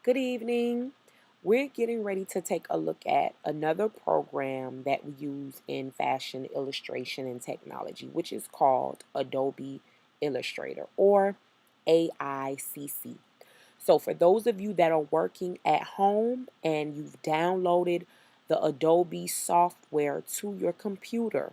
Good evening. We're getting ready to take a look at another program that we use in fashion illustration and technology, which is called Adobe Illustrator or AICC. So, for those of you that are working at home and you've downloaded the Adobe software to your computer,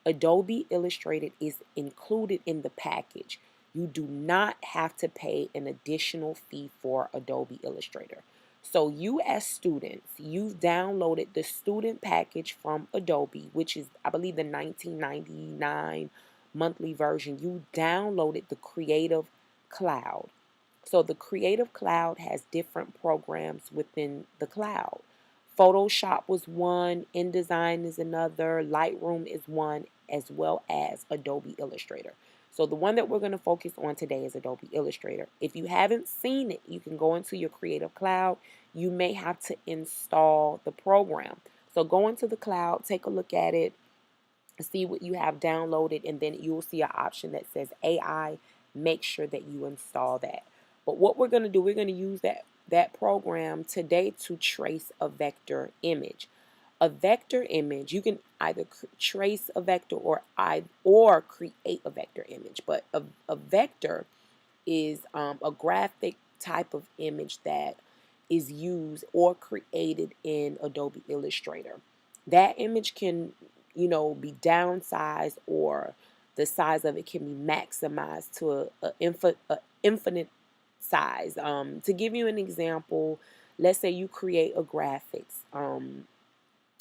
Adobe Illustrator is included in the package. You do not have to pay an additional fee for Adobe Illustrator. So you as students, you've downloaded the student package from Adobe, which is I believe the 1999 monthly version. You downloaded the Creative Cloud. So the Creative Cloud has different programs within the cloud. Photoshop was one, InDesign is another, Lightroom is one, as well as Adobe Illustrator. So the one that we're going to focus on today is Adobe Illustrator. If you haven't seen it, you can go into your Creative Cloud. You may have to install the program. So go into the cloud, take a look at it, see what you have downloaded, and then you'll see an option that says AI. Make sure that you install that. But what we're going to do, we're going to use that program today to trace a vector image. A vector image, you can either trace a vector or create a vector image. But a vector is a graphic type of image that is used or created in Adobe Illustrator. That image can, be downsized, or the size of it can be maximized to a infinite size. To give you an example, let's say you create a graphics,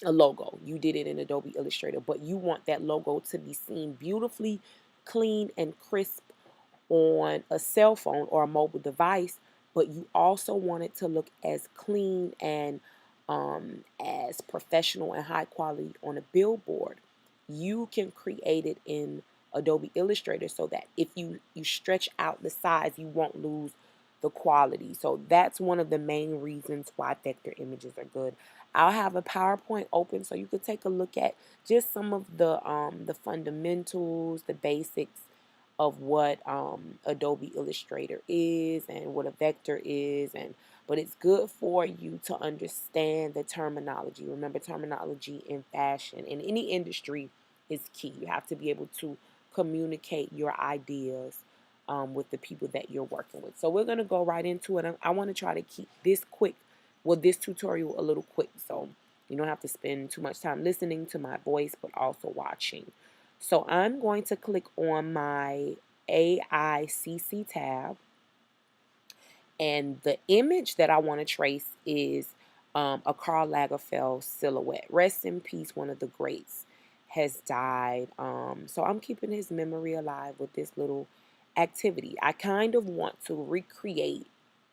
a logo. You did it in Adobe Illustrator, but you want that logo to be seen beautifully clean and crisp on a cell phone or a mobile device, but you also want it to look as clean and as professional and high quality on a billboard. You can create it in Adobe Illustrator so that if you stretch out the size, you won't lose the quality. So that's one of the main reasons why vector images are good. I'll have a PowerPoint open so you could take a look at just some of the fundamentals, the basics of what Adobe Illustrator is and what a vector is, and but it's good for you to understand the terminology. Remember, terminology in fashion in any industry is key. You have to be able to communicate your ideas with the people that you're working with. So we're going to go right into it. I want to try to keep this quick, this tutorial a little quick, so you don't have to spend too much time listening to my voice, but also watching. So I'm going to click on my AICC tab, and the image that I want to trace is a Karl Lagerfeld silhouette. Rest in peace, one of the greats has died. So I'm keeping his memory alive with this little activity. I kind of want to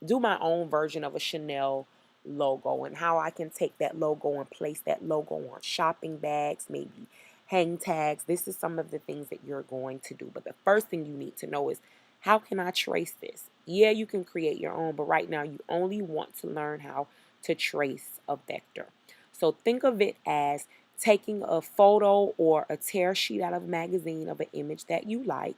do my own version of a Chanel logo, and how I can take that logo and place that logo on shopping bags, maybe hang tags. This is some of the things that you're going to do. But the first thing you need to know is, how can I trace this? Yeah, you can create your own, but right now you only want to learn how to trace a vector. So think of it as taking a photo or a tear sheet out of a magazine of an image that you like.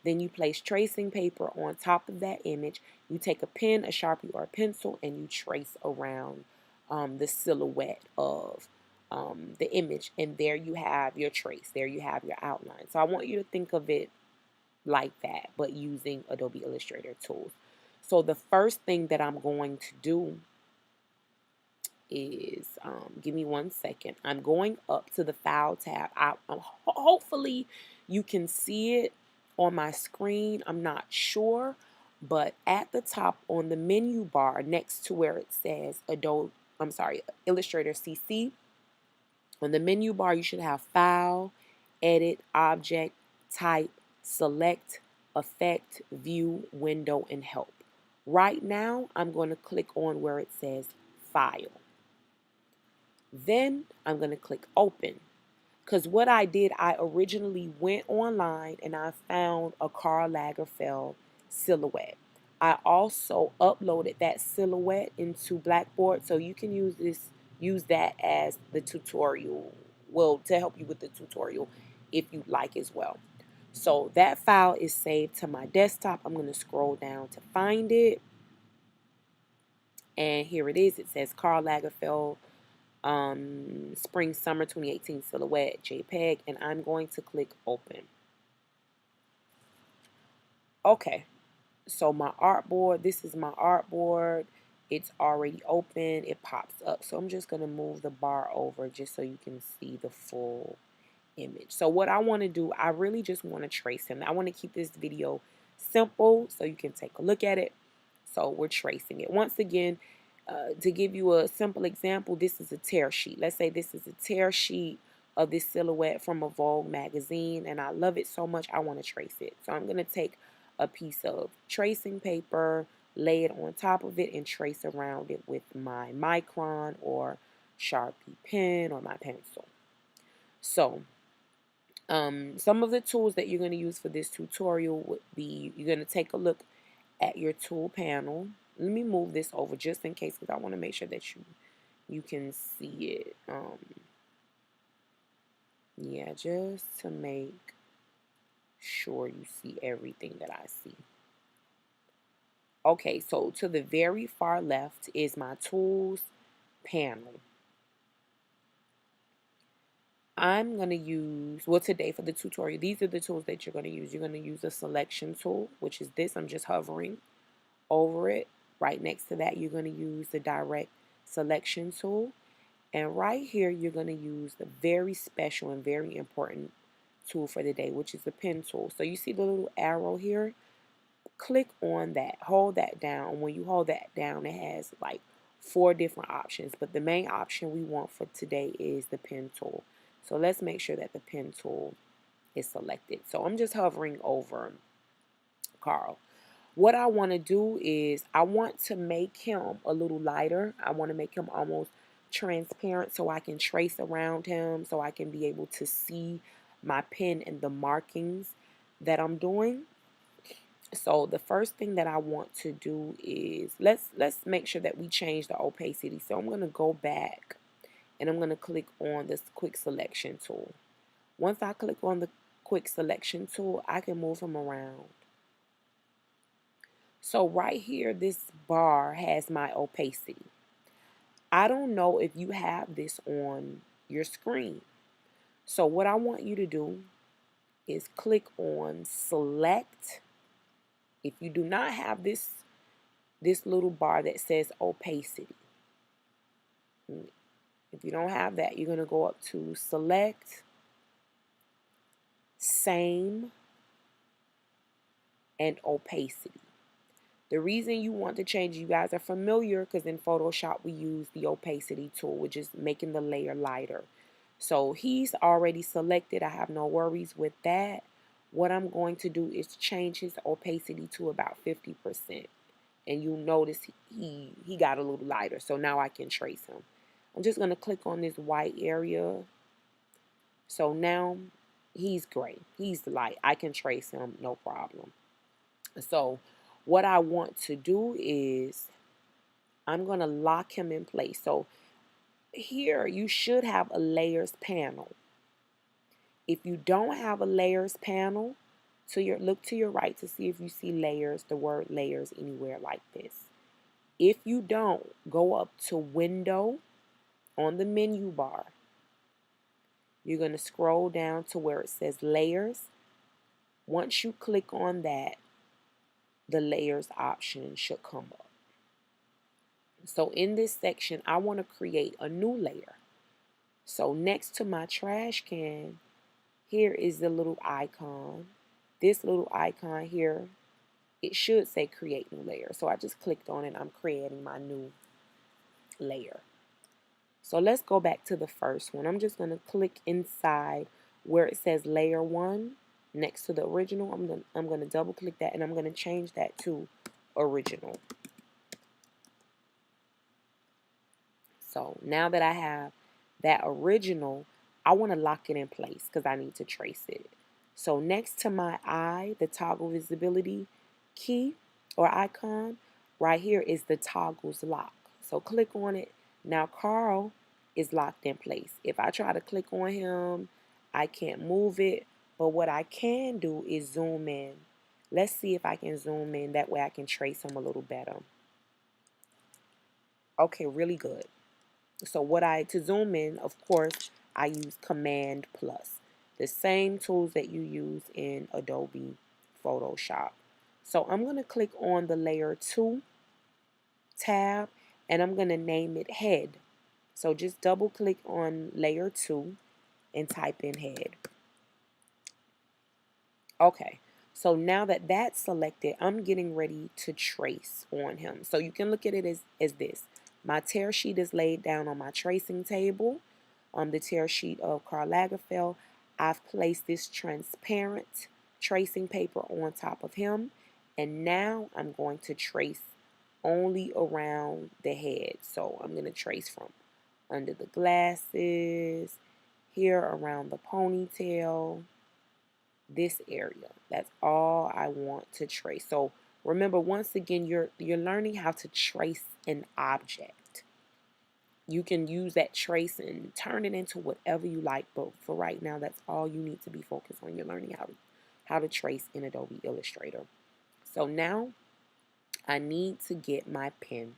Then you place tracing paper on top of that image. You take a pen, a Sharpie, or a pencil, and you trace around the silhouette of the image. And there you have your trace. There you have your outline. So I want you to think of it like that, but using Adobe Illustrator tools. So the first thing that I'm going to do is, give me 1 second. I'm going up to the File tab. Hopefully you can see it on my screen. I'm not sure, but at the top on the menu bar next to where it says Illustrator CC, on the menu bar you should have File, Edit, Object, Type, Select, Effect, View, Window, and Help. Right now I'm going to click on where it says File. Then I'm going to click Open, because what I did, I originally went online and I found a Karl Lagerfeld silhouette. I also uploaded that silhouette into Blackboard, so you can use that as the tutorial, well, to help you with the tutorial if you'd like as well. So that file is saved to my desktop. I'm going to scroll down to find it. And here it is. It says Karl Lagerfeld Spring Summer 2018 Silhouette JPEG. And I'm going to click open. Okay. So my artboard, this is my artboard. It's already open. It pops up. So I'm just going to move the bar over just so you can see the full image. So what I want to do, I really just want to trace him. I want to keep this video simple so you can take a look at it. So we're tracing it. Once again, to give you a simple example, this is a tear sheet. Let's say this is a tear sheet of this silhouette from a Vogue magazine, and I love it so much I want to trace it. So I'm going to take a piece of tracing paper, lay it on top of it, and trace around it with my Micron or Sharpie pen or my pencil. So some of the tools that you're going to use for this tutorial would be, you're going to take a look at your tool panel. Let me move this over just in case, because I want to make sure that you can see it. Yeah, just to make sure you see everything that I see. Okay, so to the very far left is my tools panel. I'm going to use, well, today for the tutorial, these are the tools that you're going to use. You're going to use a selection tool, which is this. I'm just hovering over it. Right next to that, you're going to use the direct selection tool. And right here, you're going to use the very special and very important tool for the day, which is the pen tool. So you see the little arrow here? Click on that. Hold that down. When you hold that down, it has like 4 different options. But the main option we want for today is the pen tool. So let's make sure that the pen tool is selected. So I'm just hovering over Karl. What I want to do is I want to make him a little lighter. I want to make him almost transparent so I can trace around him, so I can be able to see my pen and the markings that I'm doing. So the first thing that I want to do is let's make sure that we change the opacity. So I'm going to go back and I'm going to click on this quick selection tool. Once I click on the quick selection tool, I can move him around. So right here, this bar has my opacity. I don't know if you have this on your screen. So what I want you to do is click on select. If you do not have this little bar that says opacity, if you don't have that, you're going to go up to select, same, and opacity. The reason you want to change, you guys are familiar because in Photoshop we use the opacity tool, which is making the layer lighter. So he's already selected. I have no worries with that. What I'm going to do is change his opacity to about 50%. And you'll notice he got a little lighter. So now I can trace him. I'm just going to click on this white area. So now he's gray. He's light. I can trace him, no problem. So what I want to do is I'm going to lock him in place. So here you should have a layers panel. If you don't have a layers panel, look to your right to see if you see layers, the word layers anywhere like this. If you don't, go up to window on the menu bar. You're going to scroll down to where it says layers. Once you click on that, the layers option should come up. So in this section, I want to create a new layer. So next to my trash can, here is the little icon. This little icon here, it should say create new layer. So I just clicked on it. I'm creating my new layer. So let's go back to the first one. I'm just going to click inside where it says layer 1 next to the original. I'm going to double click that and I'm going to change that to original. So now that I have that original, I want to lock it in place because I need to trace it. So next to my eye, the toggle visibility key or icon, right here is the toggles lock. So click on it. Now Karl is locked in place. If I try to click on him, I can't move it. But what I can do is zoom in. Let's see if I can zoom in. That way I can trace him a little better. Okay, really good. So to zoom in, of course, I use Command plus, the same tools that you use in Adobe Photoshop. So I'm going to click on the layer 2 tab and I'm going to name it head. So just double click on layer 2 and type in head. Okay, so now that that's selected, I'm getting ready to trace on him. So you can look at it as this. My tear sheet is laid down on my tracing table. On the tear sheet of Karl Lagerfeld, I've placed this transparent tracing paper on top of him. And now I'm going to trace only around the head. So I'm going to trace from under the glasses, here around the ponytail, this area. That's all I want to trace. So remember, once again, you're learning how to trace an object. You can use that trace and turn it into whatever you like, but for right now, that's all you need to be focused on. You're learning how to trace in Adobe Illustrator. So now I need to get my pen.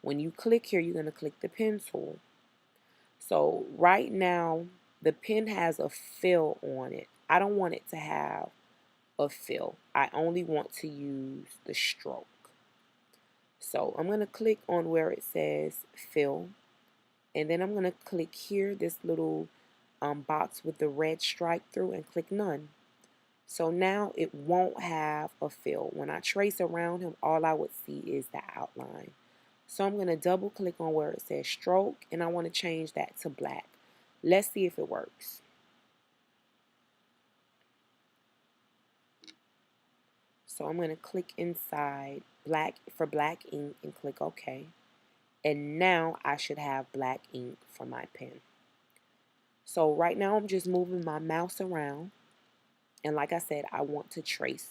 When you click here, you're going to click the pen tool. So right now, the pen has a fill on it. I don't want it to have a fill. I only want to use the stroke. So I'm going to click on where it says fill, and then I'm going to click here, this little box with the red stripe through, and click none. So now it won't have a fill. When I trace around him, all I would see is the outline. So I'm going to double click on where it says stroke, and I want to change that to black. Let's see if it works. So I'm going to click inside black for black ink and click OK. And now I should have black ink for my pen. So right now I'm just moving my mouse around. And like I said, I want to trace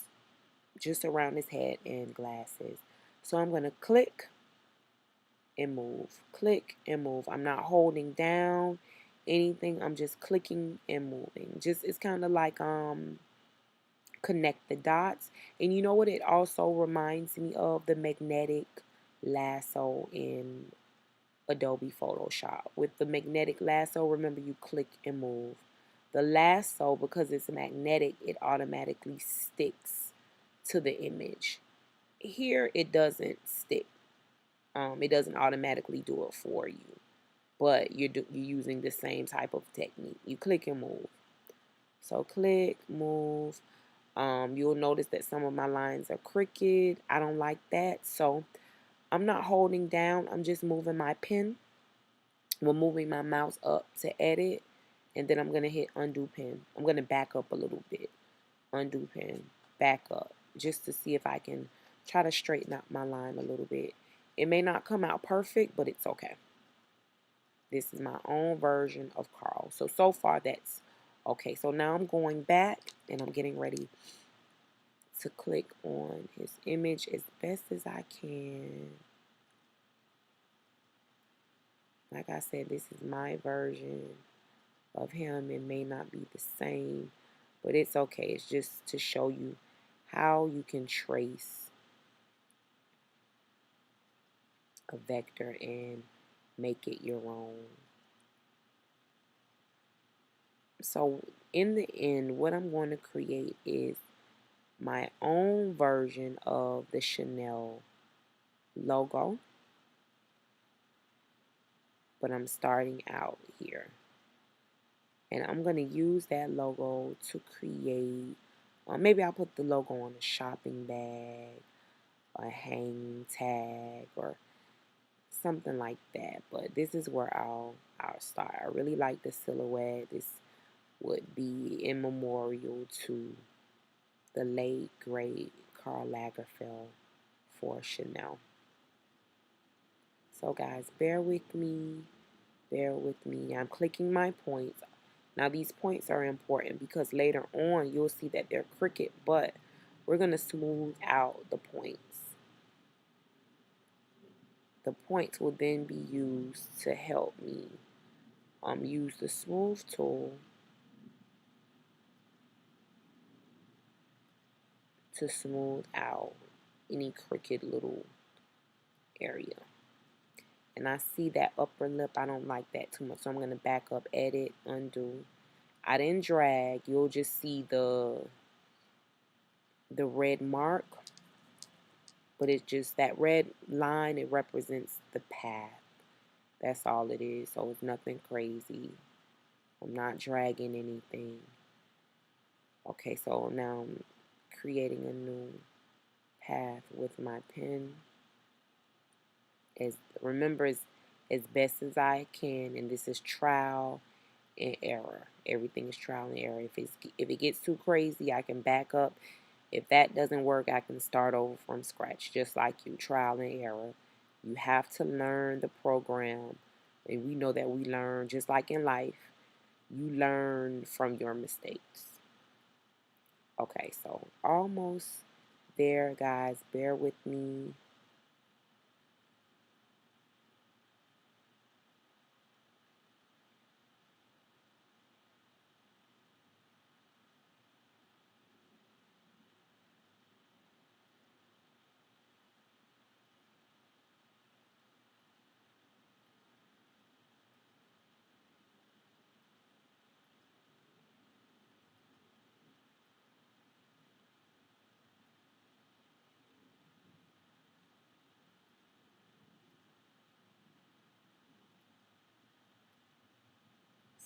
just around his head and glasses. So I'm going to click and move. Click and move. I'm not holding down anything. I'm just clicking and moving. Just it's kind of like connect the dots. And you know what it also reminds me of? The magnetic lasso in Adobe Photoshop. With the magnetic lasso, remember you click and move. The lasso, because it's magnetic, it automatically sticks to the image. Here, it doesn't stick. It doesn't automatically do it for you, but you're using the same type of technique. You click and move. So click, move. You'll notice that some of my lines are crooked. I don't like that, so I'm not holding down. I'm just moving my pen. I'm moving my mouse up to edit, and then I'm going to hit undo pen. I'm going to back up a little bit. Undo pen, back up, just to see if I can try to straighten out my line a little bit. It may not come out perfect, but it's okay. This is my own version of Karl. So far that's okay. So now I'm going back and I'm getting ready to click on his image as best as I can. Like I said, this is my version of him. It may not be the same, but it's okay. It's just to show you how you can trace a vector and make it your own. So in the end, what I'm going to create is my own version of the Chanel logo, but I'm starting out here. And I'm going to use that logo to create, maybe I'll put the logo on a shopping bag, a hang tag, or something like that. But this is where I'll start. I really like the silhouette. This would be in memorial to the late great Karl Lagerfeld for Chanel. So guys, bear with me. Bear with me. I'm clicking my points. Now these points are important because later on you'll see that they're crooked, but we're going to smooth out the points. The points will then be used to help me use the smooth tool to smooth out any crooked little area. And I see that upper lip. I don't like that too much. So I'm going to back up, edit, undo. I didn't drag. You'll just see the red mark. But it's just that red line. It represents the path. That's all it is. So it's nothing crazy. I'm not dragging anything. Okay, so now I'm creating a new path with my pen. Remember, as best as I can, and this is trial and error. Everything is trial and error. If it gets too crazy, I can back up. If that doesn't work, I can start over from scratch, just like you. Trial and error. You have to learn the program, and we know that we learn just like in life. You learn from your mistakes. Okay, so almost there, guys. Bear with me.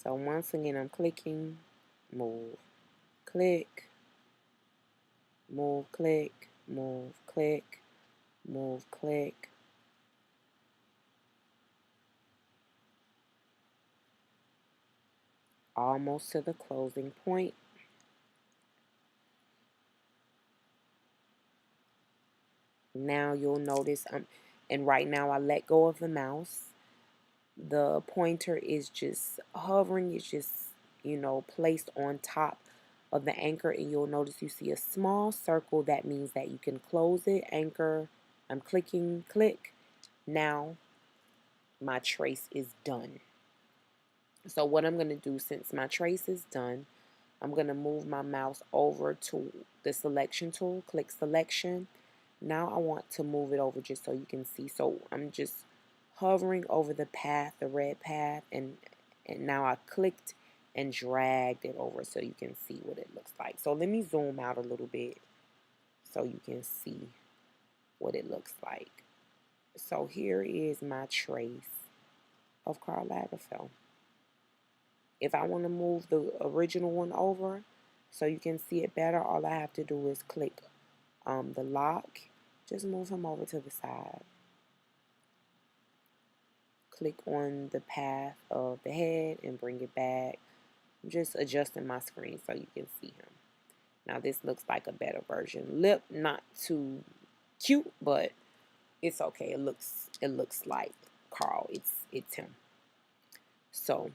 So once again, I'm clicking, move, click, move, click, move, click, move, click. Almost to the closing point. Now you'll notice, and right now I let go of the mouse. The pointer is just hovering, it's just, placed on top of the anchor, and you'll notice you see a small circle. That means that you can close it, anchor. I'm clicking, click. Now my trace is done. So what I'm going to do, since my trace is done, I'm going to move my mouse over to the selection tool, click selection. Now I want to move it over just so you can see. So I'm just hovering over the path, the red path, and now I clicked and dragged it over so you can see what it looks like. So let me zoom out a little bit so you can see what it looks like. So here is my trace of Karl Lagerfeld. If I want to move the original one over so you can see it better, all I have to do is click the lock. Just move him over to the side. Click on the path of the head and bring it back. I'm just adjusting my screen so you can see him. Now this looks like a better version. Lip not too cute, but it's okay. It looks like Karl. It's him. So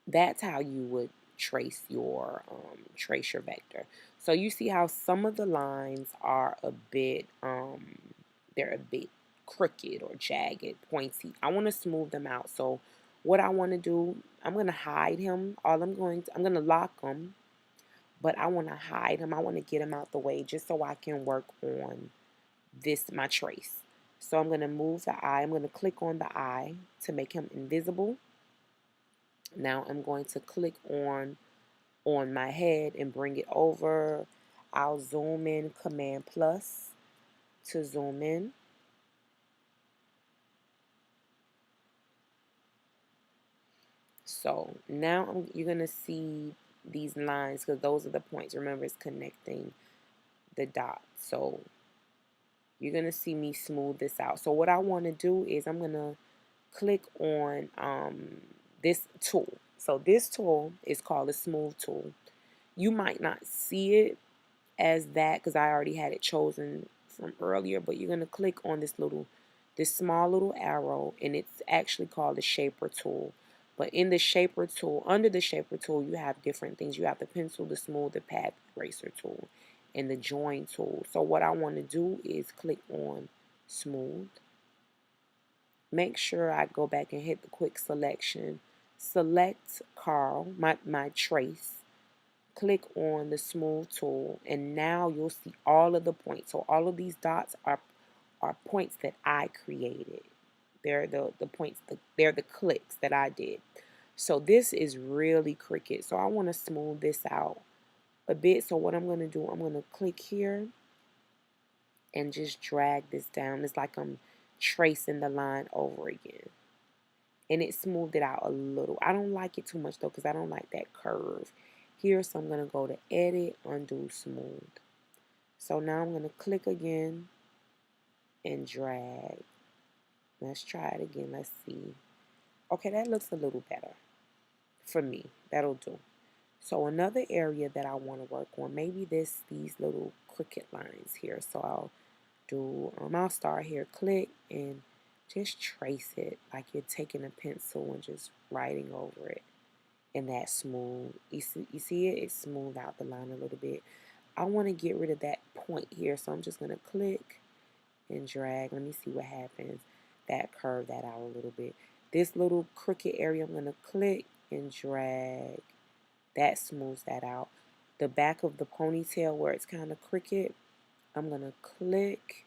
that's how you would trace your vector. So you see how some of the lines are a bit they're a bit crooked or jagged, pointy. I want to smooth them out. So what I want to do, I'm going to hide him. I'm going to lock him, but I want to hide him. I want to get him out the way just so I can work on my trace. So I'm going to move the eye. I'm going to click on the eye to make him invisible. Now I'm going to click on my head and bring it over. I'll zoom in, Command plus to zoom in. So now you're going to see these lines because those are the points. Remember, it's connecting the dots. So you're going to see me smooth this out. So what I want to do is I'm going to click on this tool. So this tool is called a smooth tool. You might not see it as that because I already had it chosen from earlier, but you're going to click on this small little arrow, and it's actually called the shaper tool. But in the shaper tool, under the shaper tool, you have different things. You have the pencil, the smooth, the path eraser tool, and the join tool. So what I want to do is click on smooth. Make sure I go back and hit the quick selection. Select Karl, my trace. Click on the smooth tool, and now you'll see all of the points. So all of these dots are are points that I created. They're the points, they're the clicks that I did. So this is really crooked. So I want to smooth this out a bit. So what I'm going to do, I'm going to click here and just drag this down. It's like I'm tracing the line over again. And it smoothed it out a little. I don't like it too much though because I don't like that curve here. So I'm going to go to edit, undo, smooth. So now I'm going to click again and drag. Let's try it again. Let's see. Okay, that looks a little better for me. That'll do. So another area that I want to work on, maybe these little crooked lines here. So I'll start here, click, and just trace it like you're taking a pencil and just writing over it. And that's smooth. You see it? It smoothed out the line a little bit. I want to get rid of that point here, so I'm just going to click and drag. Let me see what happens. That curve that out a little bit. This little crooked area, I'm going to click and drag. That smooths that out. The back of the ponytail where it's kind of crooked, I'm going to click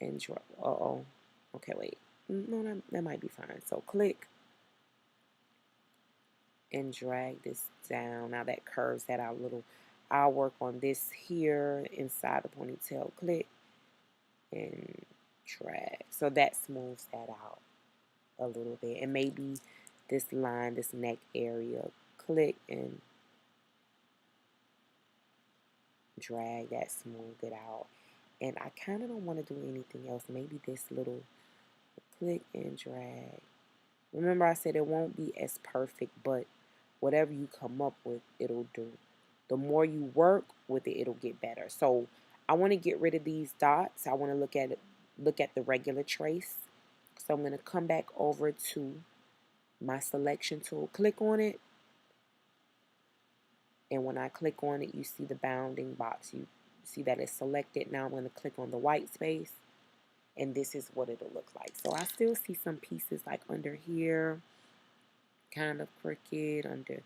and drag. Uh-oh. Okay, wait. No, that might be fine. So click and drag this down. Now that curves that out a little. I'll work on this here inside the ponytail. Click and drag. So that smooths that out a little bit. And maybe this line, this neck area, click and drag. That smooth it out. And I kind of don't want to do anything else. Maybe this little click and drag. Remember I said it won't be as perfect, but whatever you come up with, it'll do. The more you work with it, it'll get better. So I want to get rid of these dots. I want to look at the regular trace. So I'm going to come back over to my selection tool, click on it, and when I click on it, you see the bounding box. You see that it's selected. Now I'm going to click on the white space, and this is what it'll look like. So I still see some pieces like under here, kind of crooked, under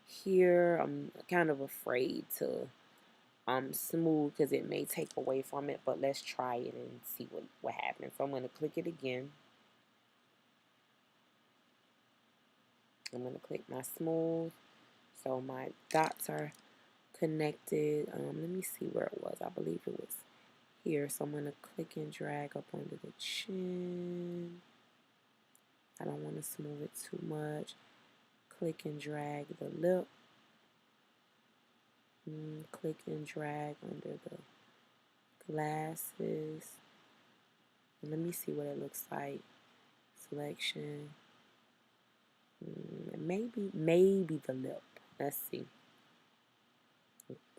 here. I'm kind of afraid to smooth because it may take away from it, but let's try it and see what happens. So I'm going to click it again. I'm going to click my smooth. So my dots are connected. Let me see where it was. I believe it was here. So I'm going to click and drag up under the chin. I don't want to smooth it too much. Click and drag the lip. Click and drag under the glasses. And let me see what it looks like. Selection. Maybe the lip. Let's see.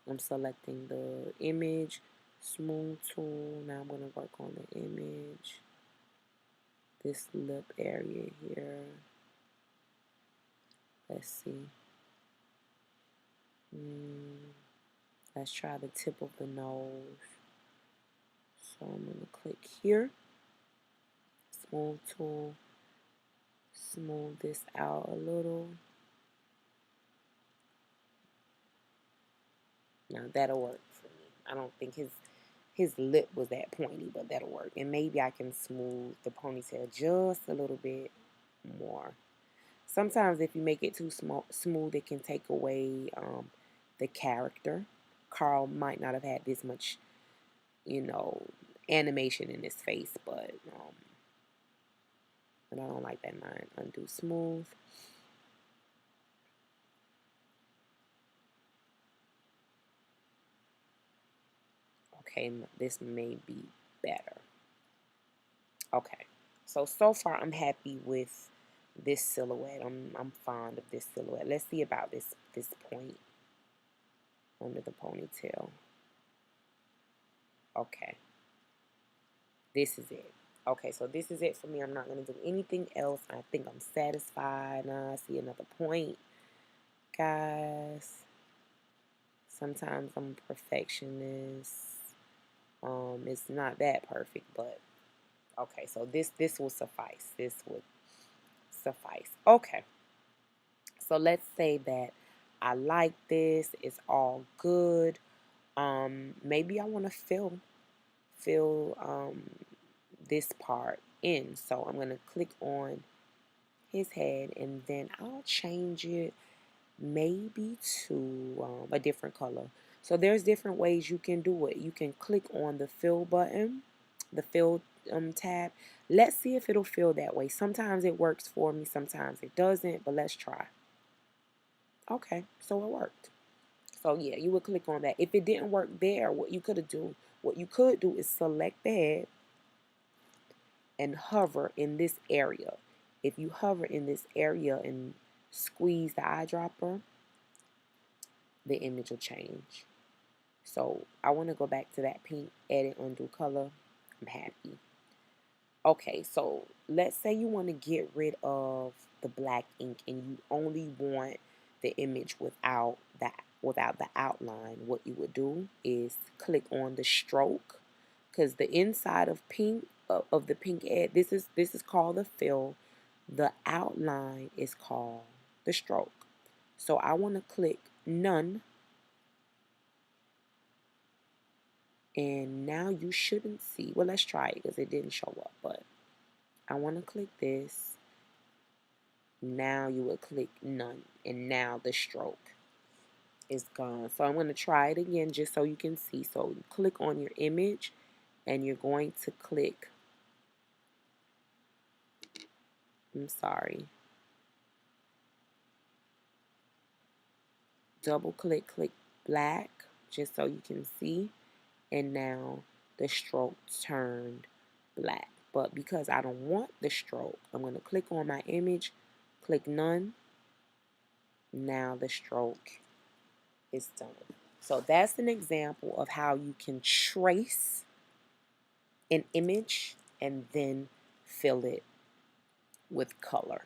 I'm selecting the image, smooth tool. Now I'm going to work on the image. This lip area here. Let's see. Let's try the tip of the nose. So I'm going to click here. Smooth tool. Smooth this out a little. Now that'll work for me. I don't think his lip was that pointy, but that'll work. And maybe I can smooth the ponytail just a little bit more. Sometimes if you make it too smooth, it can take away the character. Carl might not have had this much, animation in his face, but I don't like that line. Undo smooth. Okay, this may be better. Okay, so far I'm happy with this silhouette. I'm fond of this silhouette. Let's see about this point under the ponytail. Okay, this is it. Okay, so this is it for me. I'm not going to do anything else. I think I'm satisfied. Now I see another point, guys. Sometimes I'm a perfectionist. It's not that perfect, but okay. So this will suffice. This would suffice. Okay. So let's say that I like this. It's all good. Maybe I want to fill fill this part in. So I'm going to click on his head, and then I'll change it maybe to a different color. So there's different ways you can do it. You can click on the fill button, the fill tab. Let's see if it'll fill that way. Sometimes it works for me, sometimes it doesn't, but let's try. Okay, so it worked. So yeah, you would click on that. If it didn't work there, what you could do is select the head and hover in this area. If you hover in this area and squeeze the eyedropper, the image will change. So I want to go back to that pink, edit, undo color. I'm happy. Okay, so let's say you want to get rid of the black ink and you only want the image without the outline. What you would do is click on the stroke, because the inside of pink of the pink edge, this is called the fill. The outline is called the stroke. So I want to click none, and now you shouldn't see. Well, let's try it because it didn't show up, but I want to click this. Now you would click none, and now the stroke is gone. So I'm going to try it again just so you can see. So you click on your image and you're going to click, I'm sorry, double click, click black just so you can see, and now the stroke turned black. But because I don't want the stroke, I'm going to click on my image, click none. Now the stroke is done. So that's an example of how you can trace an image and then fill it with color.